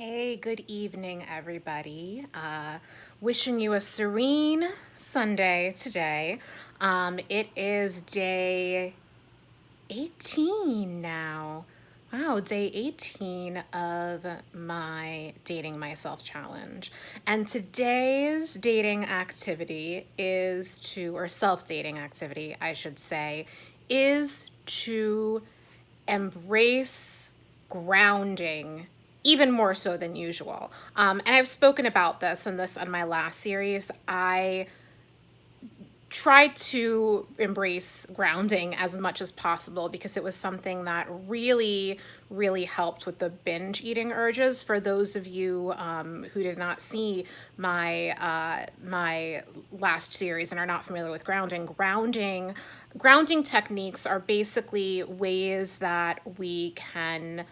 Hey, good evening, everybody. Wishing you a serene Sunday today. It is day 18 now. Wow, day 18 of my Dating Myself challenge. And today's dating activity or self-dating activity, I should say, is to embrace grounding even more so than usual. And I've spoken about this on my last series. I tried to embrace grounding as much as possible because it was something that really helped with the binge eating urges. For those of you who did not see my last series and are not familiar with grounding techniques are basically ways that we can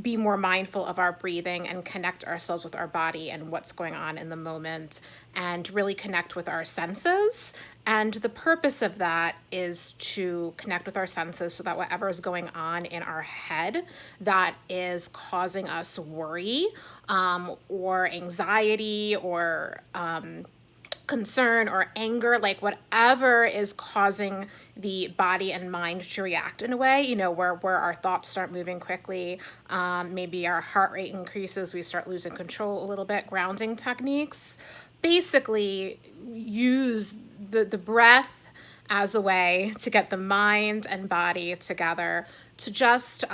be more mindful of our breathing and connect ourselves with our body and what's going on in the moment and really connect with our senses. And the purpose of that is to connect with our senses so that whatever is going on in our head that is causing us worry or anxiety or concern or anger, like whatever is causing the body and mind to react in a way, where our thoughts start moving quickly, maybe our heart rate increases, we start losing control a little bit. Grounding techniques basically use the breath as a way to get the mind and body together to just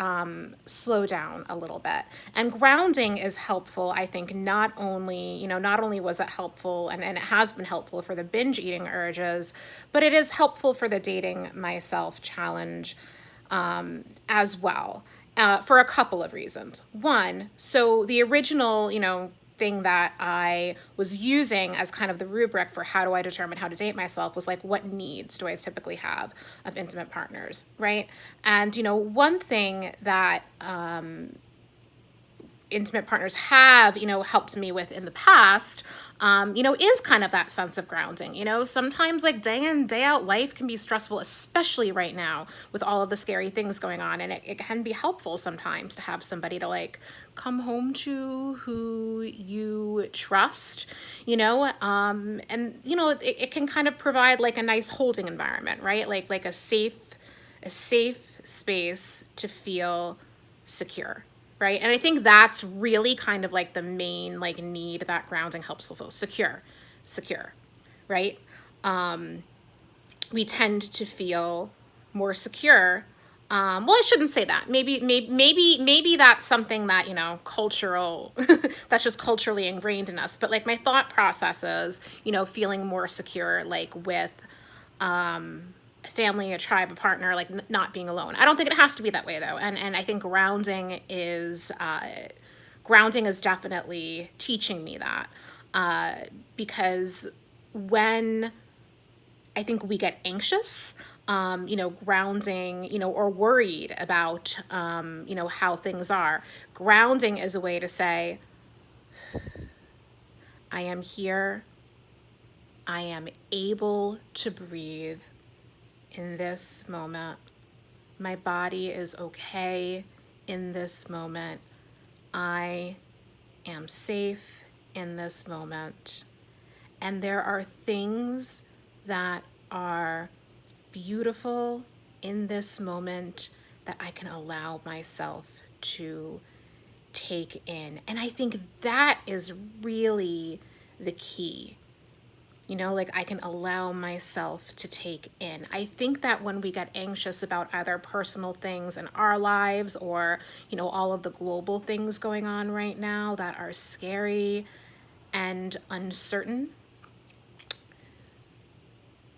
slow down a little bit. And grounding is helpful, I think, not only was it helpful and it has been helpful for the binge eating urges, but it is helpful for the dating myself challenge as well, for a couple of reasons. One, so the original, thing that I was using as kind of the rubric for how do I determine how to date myself was like, what needs do I typically have of intimate partners, right? And, one thing that intimate partners have, helped me with in the past, is kind of that sense of grounding. Sometimes like day in, day out life can be stressful, especially right now with all of the scary things going on. And it can be helpful sometimes to have somebody to like come home to who you trust, it can kind of provide like a nice holding environment, right? Like a safe space to feel secure, right? And I think that's really kind of like the main like need that grounding helps fulfill. Secure, right? We tend to feel more secure. Well, I shouldn't say that. Maybe that's something that, cultural, that's just culturally ingrained in us. But like my thought processes, feeling more secure, like with a family, a tribe, a partner, like not being alone. I don't think it has to be that way though. And I think grounding is definitely teaching me that, because when I think we get anxious, grounding, or worried about, how things are. Grounding is a way to say, I am here. I am able to breathe in this moment. My body is okay in this moment. I am safe in this moment. And there are things that are beautiful in this moment that I can allow myself to take in. And I think that is really the key. Like I can allow myself to take in. I think that when we get anxious about either personal things in our lives or, all of the global things going on right now that are scary and uncertain,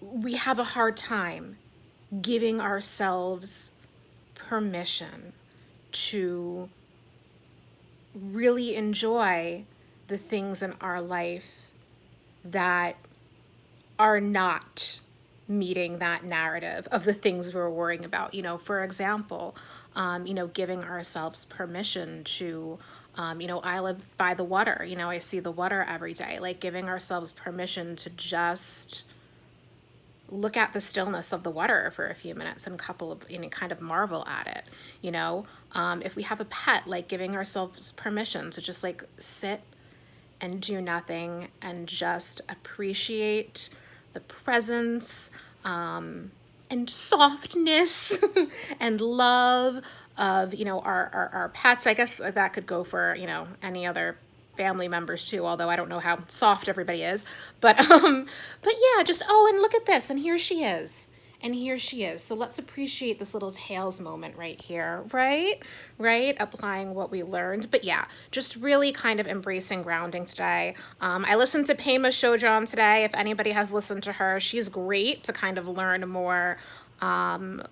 we have a hard time giving ourselves permission to really enjoy the things in our life that are not meeting that narrative of the things we're worrying about. For example, giving ourselves permission to, I live by the water, I see the water every day, like giving ourselves permission to just look at the stillness of the water for a few minutes and kind of marvel at it. If we have a pet, like giving ourselves permission to just like sit and do nothing and just appreciate the presence, and softness and love of, our pets. I guess that could go for, any other family members too, although I don't know how soft everybody is. But yeah, just, oh, and look at this, and here she is. And here she is. So let's appreciate this little tails moment right here, right? Right? Applying what we learned. But yeah, just really kind of embracing grounding today. I listened to Pema Showjohn today. If anybody has listened to her, she's great to kind of learn more about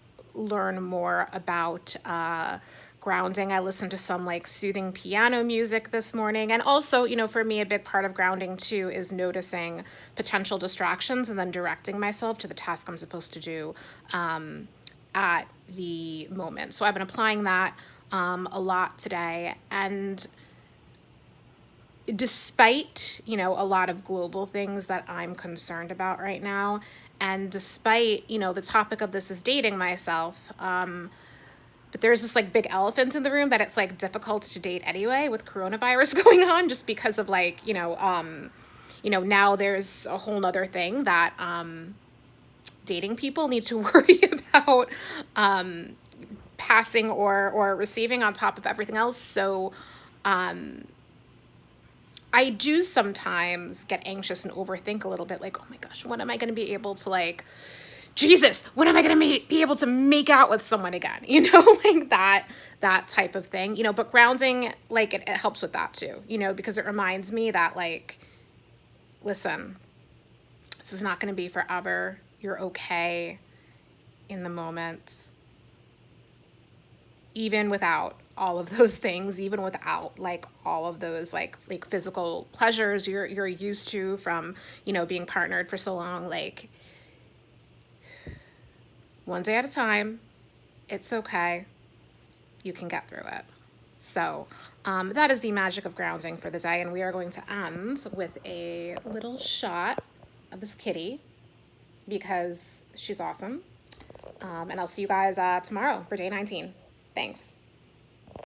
grounding. I listened to some like soothing piano music this morning. And also, for me, a big part of grounding too is noticing potential distractions and then directing myself to the task I'm supposed to do at the moment. So I've been applying that a lot today. And despite, a lot of global things that I'm concerned about right now, and despite, the topic of this is dating myself, but there's this like big elephant in the room that it's like difficult to date anyway with coronavirus going on, just because of like, now there's a whole nother thing that dating people need to worry about passing or receiving on top of everything else. So I do sometimes get anxious and overthink a little bit, like, oh my gosh, when am I going to be able to like, Jesus, when am I going to be able to make out with someone again? Like that type of thing, but grounding, like it helps with that too, because it reminds me that like, listen, this is not going to be forever. You're okay in the moment, even without all of those things, even without like all of those like physical pleasures you're used to from, being partnered for so long. Like, one day at a time, it's okay. You can get through it. So that is the magic of grounding for the day. And we are going to end with a little shot of this kitty because she's awesome. And I'll see you guys tomorrow for day 19. Thanks.